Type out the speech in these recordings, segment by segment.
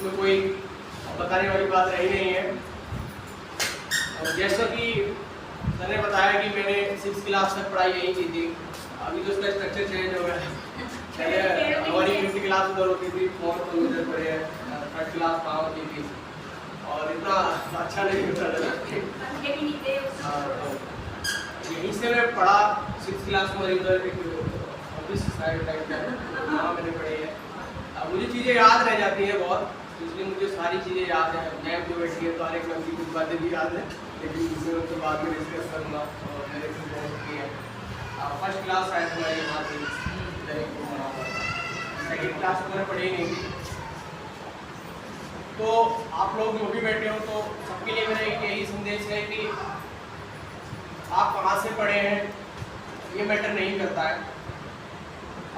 उसमें कोई बताने वाली बात रही नहीं है। और जैसा कि सर ने बताया कि मैंने 6 क्लास तक पढ़ाई यही की थी। अभी तो उसका स्ट्रक्चर चेंज हो गया है। पहले हमारी 5th क्लास उधर होती थी, 4th तो उधर पढ़े हैं, 3rd क्लास वहाँ होती थी और इतना अच्छा नहीं होता था। यहीं से मैं पढ़ा 6th क्लास में उधर एक ऑफिस साइड टाइप का वहाँ मैंने पढ़ी है। अब मुझे चीज़ें याद रह जाती हैं बहुत, इसलिए मुझे सारी चीज़ें याद है। मैम जो बैठी है तो हर एक मैम की कुछ बातें भी याद है, लेकिन इसमें तो बाद में डिस्कस करूँगा। और मेरे से बहुत की है 1st क्लास आया था मैं यहाँ से, 2nd क्लास तो मैंने पढ़ी नहीं थी। तो आप लोग जो भी बैठे हो तो सबके लिए मेरा एक यही संदेश है कि आप कहाँ से पढ़े हैं ये मैटर नहीं करता है,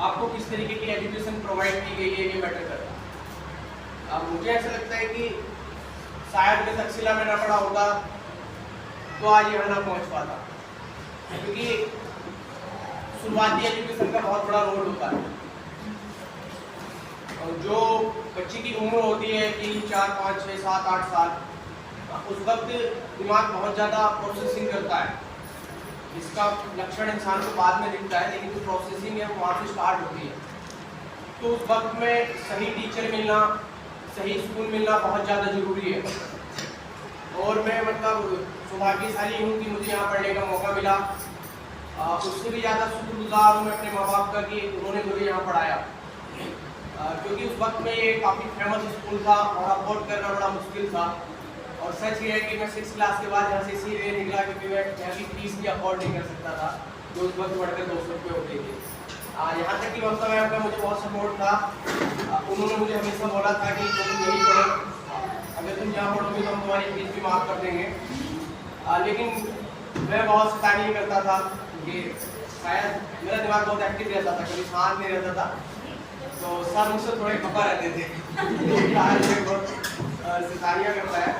आपको किस तरीके की एजुकेशन प्रोवाइड की गई है ये मैटर करता है। अब मुझे ऐसा लगता है कि शायद मैं तक्षशिला में ना पढ़ा होता तो आज यहाँ ना पहुँच पाता, क्योंकि शुरुआती एजुकेशन का बहुत बड़ा रोल होता है। और जो बच्चे की उम्र होती है 3, 4, 5, 6, 7, 8 साल, उस वक्त दिमाग बहुत ज़्यादा प्रोसेसिंग करता है। इसका लक्षण इंसान को बाद में दिखता है, लेकिन जो प्रोसेसिंग है वो वहाँ से स्टार्ट होती है। तो उस वक्त में सही टीचर मिलना, सही स्कूल मिलना बहुत ज़्यादा ज़रूरी है। और मैं मतलब सौभाग्यशाली हूँ कि मुझे यहाँ पढ़ने का मौका मिला। उससे भी ज़्यादा शुक्रगुजार हूँ मैं अपने माँ बाप का कि उन्होंने मुझे यहाँ पढ़ाया, क्योंकि उस वक्त में ये काफ़ी फेमस स्कूल था और अफोर्ड करना बड़ा मुश्किल था। और सच ये है कि मैं 6th क्लास के बाद यहाँ से इसीलिए निकला क्योंकि मैं यहाँ की फीस भी अफोर्ड नहीं कर सकता था, जो उस वक्त बढ़कर 200 रुपये होती थी। यहाँ तक कि ममता मैम का मुझे बहुत सपोर्ट था। उन्होंने मुझे हमेशा बोला था कि तुम यही पढ़ो, अगर तुम यहाँ पढ़ोगे तो हम तुम्हारी फीस भी माफ़ कर देंगे। लेकिन मैं बहुत शैतानी करता था कि शायद मेरा दिमाग बहुत एक्टिव रहता था, कभी शांत नहीं रहता था, तो सर मुझसे थोड़े खपा रहते थे शैतानियाँ करता है।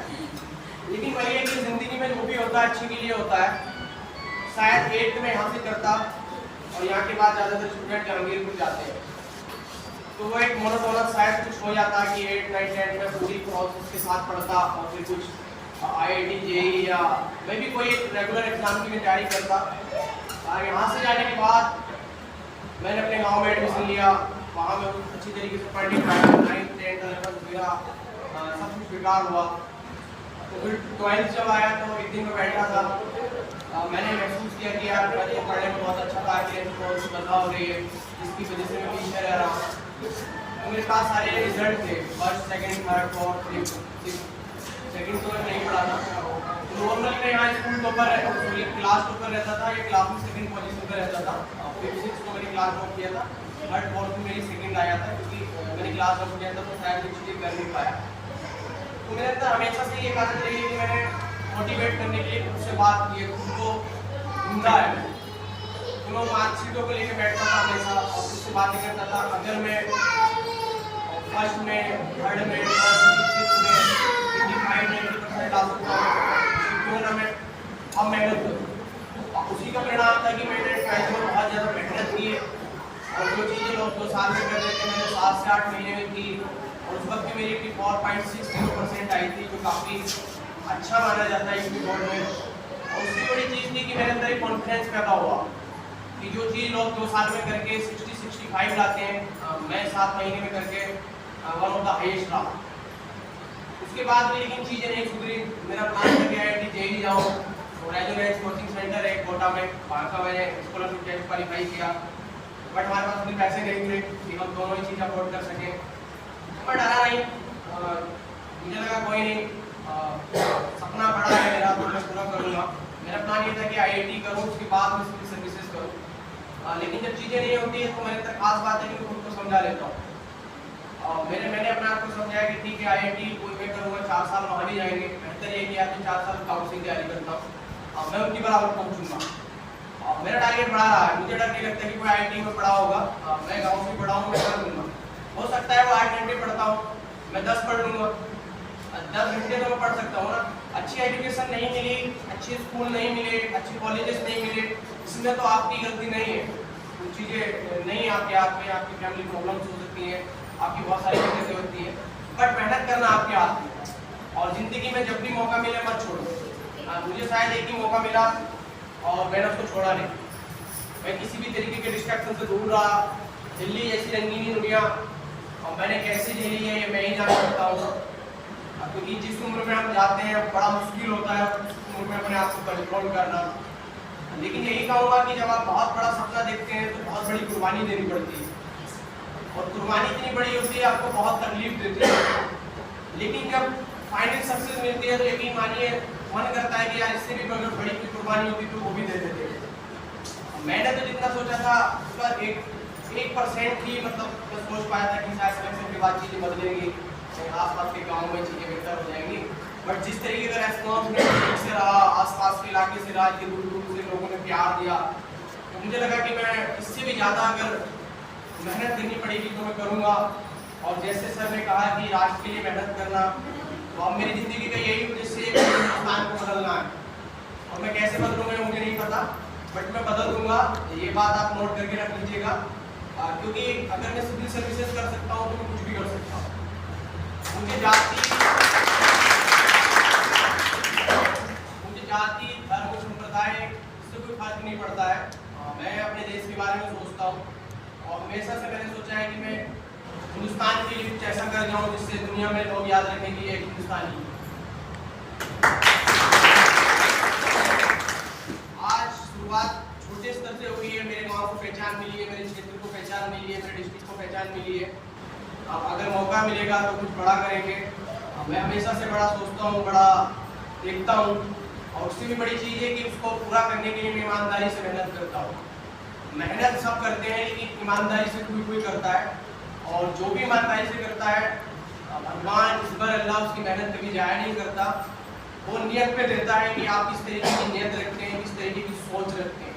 लेकिन वही है कि ज़िंदगी में जो भी होता है अच्छे के लिए होता है। शायद 8th में यहाँ से करता और यहाँ के बाद ज़्यादातर स्टूडेंट जहांगीरपुर जाते हैं, तो वो एक मोनोटोनस शायद कुछ हो जाता कि 8, 9, 10 में पूरी प्रोसेस के साथ पढ़ता और फिर कुछ IIT, JEE या मैं भी कोई एक रेगुलर एग्जाम की तैयारी करता। यहाँ से जाने के बाद मैंने अपने गाँव में एडमिशन लिया, वहाँ मैं अच्छी तरीके से पढ़ नहीं पाया। 9th, 10th, 11th मेरा सब कुछ बेकार हुआ। तो फिर 12th जब आया तो एक दिन मैं बैठा था, मैंने महसूस किया कि यार मैं तो पढ़ने में बहुत अच्छा था कि बहुत बदलाव हो रही है, जिसकी वजह से मैं पीछे रह रहा हूँ। तो मेरे पास सारे रिजल्ट थे, 1st, 2nd, 3rd, 4th, 5th, 6th, 2nd तो मैं नहीं पढ़ा था। नॉर्मली मैं यहाँ स्कूल टॉपर क्लास टॉपर रहता था, या क्लास में 2nd पोजीशन पर रहता था। 5th, 6th को मैंने क्लास टॉप किया था, 3rd, 4th में मेरी 2nd आया था, क्योंकि मैंने क्लास टॉप किया था तो शायद कुछ चीज़ कर नहीं पाया। तो मेरे अंदर हमेशा से ये आदत रही है कि मैंने मोटिवेट करने के लिए खुद से बात की है, खुद को ढूंढा है। तो मैं मार्कशीटों को लेकर बैठता था हमेशा और खुद से बातें करता था। अगर मैं 1st में, 3rd में, 4th में, 5th में 85-90% ला सकता हूँ, क्यों ना मैं अब मेहनत करूँ। उसी का परिणाम था कि मैंने 12th में बहुत ज़्यादा मेहनत की है, और जो चीज़ें लोग 2 साल में कर रहे थे मैंने 7 से 8 महीने में की। और उस वक्त मेरी 4.60% आई थी, जो काफ़ी अच्छा माना जाता है यूपी बोर्ड में। और उसकी बड़ी चीज़ थी कि मेरे अंदर एक कॉन्फिडेंस पैदा हुआ कि जो चीज़ लोग 2 साल में करके 60-65 लाते हैं, मैं 7 महीने में करके 1 ऑफ द हाईएस्ट रहा। उसके बाद भी लेकिन चीज़ें नहीं सुधरी। मेरा प्लान था कि IIT JEE जाऊँ, और रेजोनेंस कोचिंग सेंटर है कोटा में, वहाँ का मैंने स्कॉलरशिप टेस्ट क्वालिफाई किया, बट हमारे पास उतने पैसे नहीं थे कि हम दोनों ही चीज़ अफोर्ड कर सकें। मैं डरा नहीं, मुझे लगा कोई नहीं, सपना बड़ा है मेरा तो मैं पूरा करूँगा। मेरा प्लान ये था कि IIT करूँ, उसके बाद मैं सिविल सर्विसेज करूँ। लेकिन जब चीज़ें नहीं होती है तो मेरे अंदर खास बात है कि मैं खुद को समझा लेता हूँ। मैंने अपने आप को समझाया कि ठीक है IIT कोई मैं करूँगा, 4 साल वहाँ भी जाएंगे, बेहतर ये कि आप 4 साल काउंसिलिंग तैयारी करता हूँ, मैं उनकी बराबर पहुँचूँगा। मेरा टारगेट बड़ा रहा है, मुझे डर नहीं लगता कि कोई IIT में पढ़ा होगा, मैं गाँव से पढ़ा हूँ, मैं कर दूँगा। हो सकता है वो 8 घंटे पढ़ता हूँ, मैं 10 पढ़ लूँगा, 10 घंटे तो मैं पढ़ सकता हूँ ना। अच्छी एजुकेशन नहीं मिली, अच्छे स्कूल नहीं मिले, अच्छे कॉलेजेस नहीं मिले, इसमें तो आपकी गलती नहीं है। कुछ चीज़ें नहीं आपके हाथ में, आपकी फैमिली प्रॉब्लम्स हो सकती हैं, आपकी बहुत सारी दिक्कतें होती हैं। बट मेहनत करना आपके हाथ में है। और जिंदगी में जब भी मौका मिले मत छोड़ो। मुझे शायद एक ही मौका मिला और मैंने उसको छोड़ा नहीं। मैं किसी भी तरीके के डिस्ट्रैक्शन से दूर रहा। दिल्ली जैसी रंगीनी दुनिया और मैंने कैसे झेली है ये मैं ही जान सकता हूँ, क्योंकि जिस उम्र में हम जाते हैं बड़ा मुश्किल होता है उस उम्र में अपने आप को कंट्रोल करना। लेकिन यही कहूँगा कि जब आप बहुत बड़ा सपना देखते हैं तो बहुत बड़ी कुर्बानी देनी पड़ती है, और कुर्बानी इतनी बड़ी होती है आपको बहुत तकलीफ देती है। लेकिन जब फाइनल सक्सेस मिलती है तो यकीन मानिए मन करता है कि यार इससे भी अगर बड़ी कोई कुर्बानी होती तो वो भी दे देते। मैंने तो जितना सोचा था उसका 1% ही मतलब मैं सोच पाया था कि शायद सिलेक्शन के बाद चीज़ें बदलेंगी, आसपास के गाँव में चीज़ें बेहतर हो जाएंगी। बट जिस तरीके का रेस्पॉन्स से रहा, आसपास के इलाके से रहा, कि दूर दूर से लोगों ने प्यार दिया, तो मुझे लगा कि मैं इससे भी ज़्यादा अगर मेहनत करनी पड़ेगी तो मैं करूँगा। और जैसे सर ने कहा कि राष्ट्र के लिए मेहनत करना, तो अब मेरी ज़िंदगी का यही उद्देश्य है कि हिंदुस्तान को बदलना है। और मैं कैसे बदलूँगा मुझे नहीं पता, बट मैं बदल दूँगा। ये बात आप नोट करके रख लीजिएगा, क्योंकि अगर मैं सिविल सर्विसेज कर सकता हूँ तो मैं कुछ भी कर सकता हूँ। मुझे जाति धर्म संप्रदाय इससे कोई फर्क नहीं पड़ता है। मैं अपने देश के बारे में सोचता हूँ और हमेशा से मैंने सोचा है कि मैं हिंदुस्तान के लिए कुछ ऐसा कर जाऊँ जिससे दुनिया में लोग याद रखें कि एक हिंदुस्तानी। आज शुरुआत छोटे स्तर से हुई है, मेरे गांव को पहचान मिली है, मेरे क्षेत्र को पहचान मिली है, मेरे डिस्ट्रिक्ट को पहचान मिली है। अब अगर मौका मिलेगा तो कुछ बड़ा करेंगे। मैं हमेशा से बड़ा सोचता हूँ, बड़ा देखता हूँ, और उससे भी बड़ी चीज़ है कि उसको पूरा करने के लिए मैं ईमानदारी से मेहनत करता हूँ। मेहनत सब करते हैं लेकिन ईमानदारी से कोई करता है, और जो भी ईमानदारी से करता है भगवान ईश्वर अल्लाह उसकी मेहनत कभी जाया नहीं करता। वो नियत पे देता है कि आप किस तरीके की नियत रखते हैं, किस तरीके की सोच रखते हैं।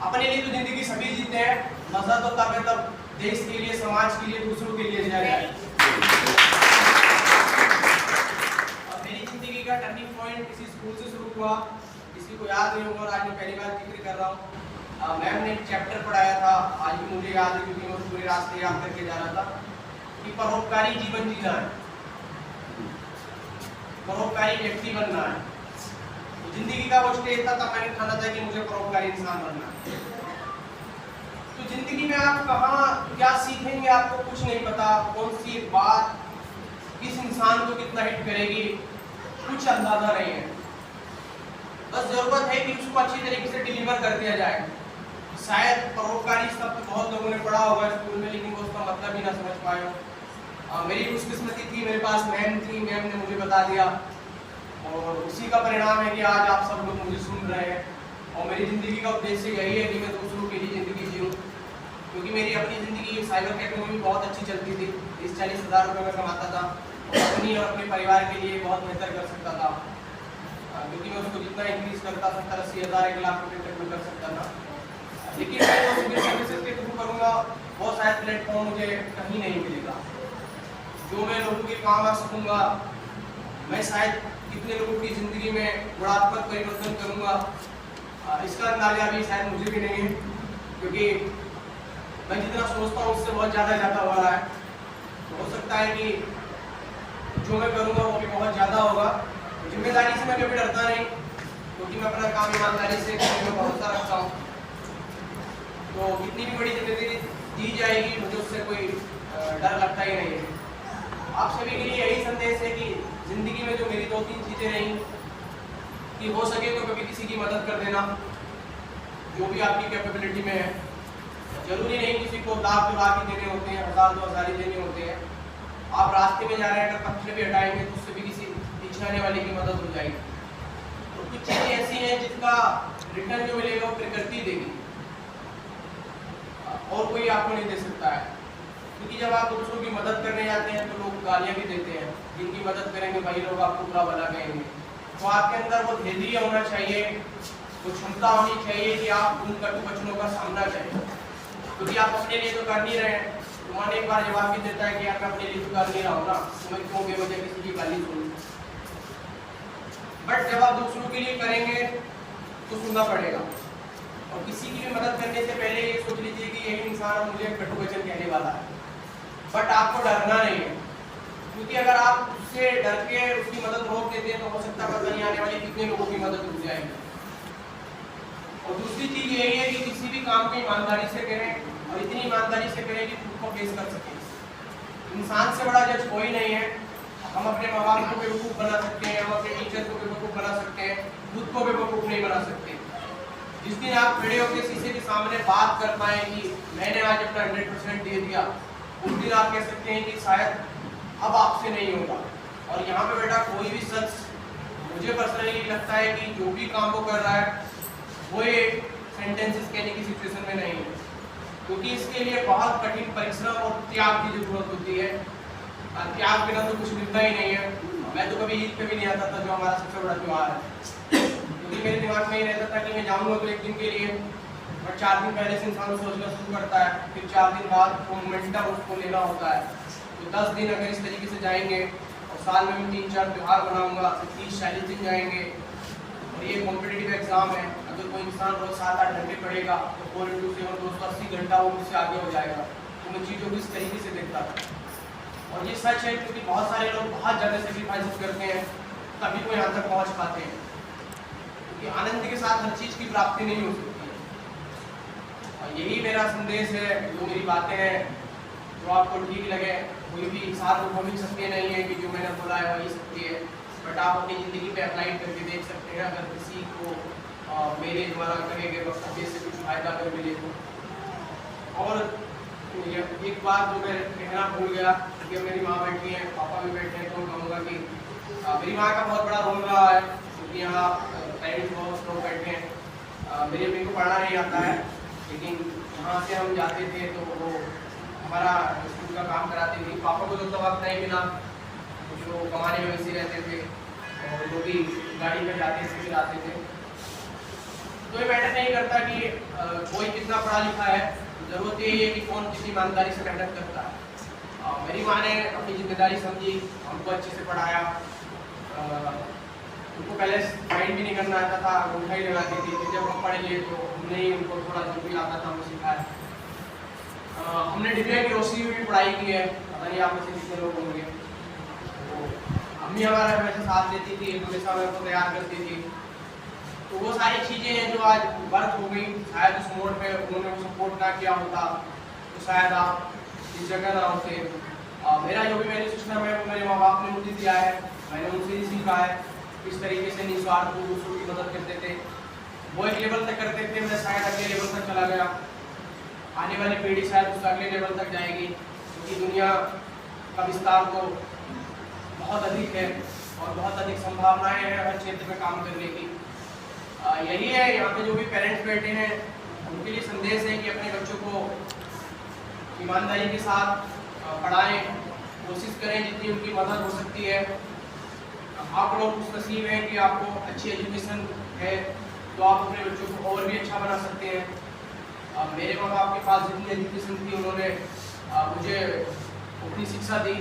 अपने लिए तो जिंदगी सभी जीते हैं, मजा तो तब है तब देश के लिए, समाज के लिए, दूसरों के लिए जाए। और मेरी जिंदगी का टर्निंग पॉइंट किसी स्कूल से शुरू हुआ, किसी को याद नहीं होगा, आज मैं पहली बार जिक्र कर रहा हूँ। मैम ने एक चैप्टर पढ़ाया था, आज भी मुझे याद है क्योंकि मैं पूरे रास्ते याद करके जा रहा था, कि परोपकारी जीवन जीना है, परोपकारी व्यक्ति बनना है। तो जिंदगी का वो स्टेज था तब मैंने ठाना था कि मुझे परोपकारी इंसान बनना है। तो जिंदगी में आप कहाँ क्या सीखेंगे आपको कुछ नहीं पता, कौन सी बात किस इंसान को कितना हिट करेगी कुछ अंदाजा नहीं है। बस जरूरत है कि उसको अच्छी तरीके से डिलीवर कर दिया जाए। शायद परोपकारी शब्द बहुत लोगों ने पढ़ा होगा स्कूल में, लेकिन वो उसका मतलब ही ना समझ पाए हो। मेरी खुशकिस्मती थी, मेरे पास मैम थी, मैम ने मुझे बता दिया, और उसी का परिणाम है कि आज आप सब लोग मुझे सुन रहे हैं। और मेरी ज़िंदगी का उद्देश्य यही है कि मैं दूसरों के लिए ज़िंदगी जीऊँ, क्योंकि मेरी अपनी ज़िंदगी साइबर कैफे में बहुत अच्छी चलती थी। 30-40 हज़ार रुपये में कमाता था, अपनी और अपने परिवार के लिए बहुत बेहतर कर सकता था, क्योंकि मैं उसको जितना इंक्रीज करता 70-80 हज़ार 1 लाख रुपये तक में कर सकता था। लेकिन मैं वो सिविल सर्विसेज के थ्रू करूँगा, वो शायद प्लेटफॉर्म मुझे कहीं नहीं मिलेगा जो मैं लोगों के काम आ सकूँगा। मैं शायद कितने लोगों की ज़िंदगी में गुणात्मक परिवर्तन करूँगा, इसका अंदाजा भी शायद मुझे भी नहीं है, क्योंकि मैं जितना सोचता हूँ उससे बहुत ज़्यादा हो रहा है। तो हो सकता है कि जो मैं करूँगा वो भी बहुत ज़्यादा होगा। जिम्मेदारी से मैं कभी डरता नहीं, क्योंकि मैं अपना काम ईमानदारी से करने में भरोसा रखता हूँ। तो कितनी भी बड़ी जिम्मेदारी दी जाएगी मुझे उससे कोई डर लगता ही नहीं है। आप सभी के लिए यही संदेश है कि ज़िंदगी में जो मेरी 2-3 चीज़ें रहीं, कि हो सके तो कभी किसी की मदद कर देना, जो भी आपकी कैपेबिलिटी में है। जरूरी नहीं किसी को लाख 2 लाख ही देने होते हैं, 1000-2 हज़ार ही देने होते हैं। आप रास्ते में जा रहे हैं, अगर पत्थर भी हटाएंगे तो उससे भी किसी पीछे आने वाले की मदद हो जाएगी। तो कुछ चीज़ें ऐसी हैं जिसका रिटर्न जो मिलेगा वो प्रकृति देगी, और कोई आपको नहीं दे सकता है। क्योंकि जब आप दूसरों की मदद करने जाते हैं तो लोग गालियाँ भी देते हैं, जिनकी मदद करेंगे वही लोग आपको बुरा भला कहेंगे। तो आपके अंदर वो धैर्य होना चाहिए, वो क्षमता होनी चाहिए कि आप उन कटु वचनों का सामना करें, क्योंकि आप अपने लिए तो कर नहीं रहे हैं। तो मन एक बार जवाब भी देता है कि यार मैं अपने लिए तो कर नहीं रहा हूँ ना, तो मैं क्यों बेवजह किसी की गाली सुनूं। बट जब आप दूसरों के लिए करेंगे तो सुनना पड़ेगा। और किसी की भी मदद करने से पहले ये सोच लीजिए कि यही इंसान मुझे कटु वचन कहने वाला है, बट आपको डरना नहीं है। क्योंकि अगर आप उससे डर के उसकी मदद रोक देते हैं तो हो सकता है पता नहीं आने वाले कितने लोगों की मदद रुक जाएगी। और दूसरी चीज यही है कि किसी भी काम को ईमानदारी से करें और इतनी ईमानदारी से करें कि खुद को फेस कर सकें। इंसान से बड़ा जज कोई नहीं है। हम अपने माँ बाप को बेवकूफ़ बना सकते हैं, हम अपने टीचर को बेवकूफ़ बना सकते हैं, खुद को बेवकूफ़ नहीं बना सकते। जिस दिन आप खड़े होकर शीशे के सामने बात कर पाए कि मैंने आज अपना 100% दे दिया, उस दिन आप कह सकते हैं कि शायद अब आपसे नहीं होगा। और यहाँ पे बेटा कोई भी शख्स, मुझे पर्सनली लगता है कि जो भी काम वो कर रहा है वो ये सेंटेंसेस कहने की सिचुएशन में नहीं है, क्योंकि इसके लिए बहुत कठिन परिश्रम और त्याग की जरूरत होती है। त्याग बिना तो कुछ मिलता ही नहीं है। मैं तो कभी ईद पे भी नहीं आता था, जो हमारा सबसे बड़ा त्यौहार है, क्योंकि मेरे दिमाग में ये रहता था कि मैं जाऊँगा तो एक दिन के लिए, और 4 दिन पहले से इंसान सोचना शुरू करता है, फिर 4 दिन बाद वो मोमेंटम उसको लेना होता है। तो 10 दिन अगर इस तरीके से जाएंगे और साल में 3-4 त्यौहार बनाऊंगा तो 30-40 दिन जाएंगे। और ये कॉम्पिटिटिव एग्जाम है, अगर कोई इंसान रोज 7-8 घंटे पढ़ेगा तो 4 × 7 280 घंटा वो मुझसे आगे हो जाएगा। तो मैं चीज़ों को इस तरीके से देखता था। और ये सच है, क्योंकि बहुत सारे लोग बहुत ज़्यादा सेक्रीफाइस करते हैं तभी वो यहाँ तक पहुँच पाते हैं, क्योंकि आनंद के साथ हर चीज़ की प्राप्ति नहीं हो सकती है। और यही मेरा संदेश है, जो मेरी बातें हैं जो आपको ठीक लगे। कोई भी इंसान को बोल सकते नहीं है कि जो मैंने बोला है वही सत्य है, बट आप अपनी ज़िंदगी पे अप्लाई करके देख सकते हैं। अगर किसी को मेरे द्वारा कहे गए वक्तव्य से कुछ फायदा अगर मिले तो। और एक बात जो मैं कहना भूल गया कि मेरी माँ बैठी है, पापा भी बैठे हैं, तो कहूँगा कि मेरी माँ का बहुत बड़ा रोल रहा है, क्योंकि यहाँ पेरेंट्स बहुत लोग बैठे हैं। मेरी अम्मी को पढ़ना नहीं आता है, लेकिन यहाँ से हम जाते थे तो वो हमारा स्कूल का काम कराती थी। पापा को तो वक्त नहीं मिला, जो कमाने में वैसे रहते थे, और जो भी गाड़ी में जाते थे फिर आते थे। तो ये मैटर नहीं करता कि कोई कितना पढ़ा लिखा है, ज़रूरत यही है कि कौन कितनी ईमानदारी से मेहनत करता है। मेरी माँ ने अपनी जिम्मेदारी समझी, हमको अच्छे से पढ़ाया। उनको पहले फाइंड भी नहीं करना आता था, अंगूठा ही लगाती थी। फिर जब हम पढ़ लिए तो हमने ही उनको थोड़ा जो भी आता था वो सिखाया। हमने डिबिया की रोशनी में भी पढ़ाई की है, पता नहीं आप में से कितने लोग होंगे। तो अम्मी हमारा हमेशा साथ देती थी, हमेशा मेरे को तैयार करती थी। तो वो सारी चीज़ें हैं जो आज वर्क हो गई। शायद उस मोड पे उन्होंने सपोर्ट ना किया होता तो शायद आप इस जगह ना होते। मेरा जो भी मैंने सूचना है वो मेरे माँ बाप ने मुझे दिया है, मैंने उनसे ही सीखा है। इस तरीके से निस्वार्थ रूप दूसरों की मदद करते थे। वो एक लेवल तक करते थे, मैं शायद अगले लेवल तक चला गया। आने वाली पीढ़ी शायद उस अगले लेवल तक जाएगी, क्योंकि दुनिया का विस्तार तो बहुत अधिक है और बहुत अधिक संभावनाएं हैं हर क्षेत्र में काम करने की। यही है, यहाँ पे जो भी पेरेंट्स बैठे हैं उनके लिए संदेश है कि अपने बच्चों को ईमानदारी के साथ पढ़ाएं, कोशिश करें जितनी उनकी मदद हो सकती है। आप लोग खुश नसीब हैं कि आपको अच्छी एजुकेशन है, तो आप अपने बच्चों को और भी अच्छा बना सकते हैं। मेरे माँ बाप के पास जितनी एजुकेशन थी उन्होंने मुझे उतनी शिक्षा दी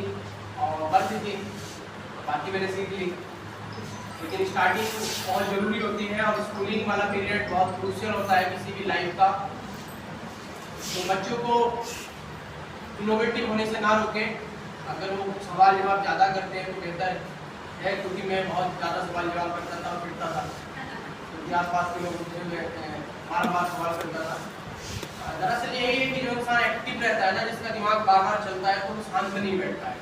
और बस थी, बाकी मैंने सीख ली। लेकिन स्टार्टिंग बहुत ज़रूरी होती है और स्कूलिंग वाला पीरियड बहुत क्रूशियल होता है किसी भी लाइफ का। तो बच्चों को इनोवेटिव होने से ना रोकें। अगर वो सवाल जवाब ज़्यादा करते हैं तो बेहतर है, क्योंकि मैं बहुत ज़्यादा सवाल जवाब करता था और फिरता था, क्योंकि आसपास के लोग मुझे बार बार सवाल करता था। दरअसल यही है कि जो इंसान एक्टिव रहता है ना, जिसका दिमाग बार बार चलता है, तो वो शांत नहीं बैठता है,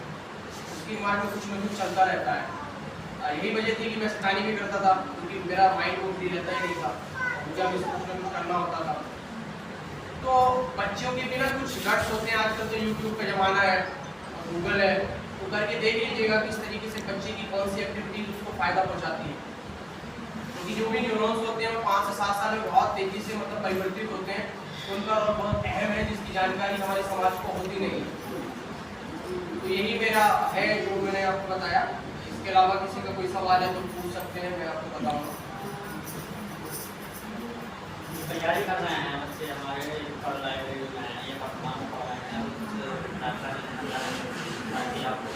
उसके दिमाग में कुछ न कुछ चलता रहता है। यही वजह थी कि मैं शैतानी भी करता था, क्योंकि मेरा माइंड वो फ्री रहता ही नहीं था, मुझे अभी कुछ न कुछ करना होता था। तो बच्चों के बिना कुछ गट्स होते हैं। आजकल तो यूट्यूब का ज़माना है, गूगल है, तो करके देख लीजिएगा किस तरीके से बच्चे की कौन सी एक्टिविटी उसको फ़ायदा पहुँचाती है। क्योंकि जो भी न्यूरॉन्स होते हैं वो 5 से 7 साल में बहुत तेज़ी से परिवर्तित होते हैं, उनका रोल बहुत अहम है, जिसकी जानकारी हमारे समाज को होती नहीं। तो यही मेरा है जो मैंने आपको बताया। इसके अलावा किसी का कोई सवाल है तो पूछ सकते हैं, मैं आपको बताऊंगा। तैयारी कर रहे हैं बच्चे हमारे, पढ़ रहे हैं, ये पढ़ना पड़ रहे हैं, ताकि आपको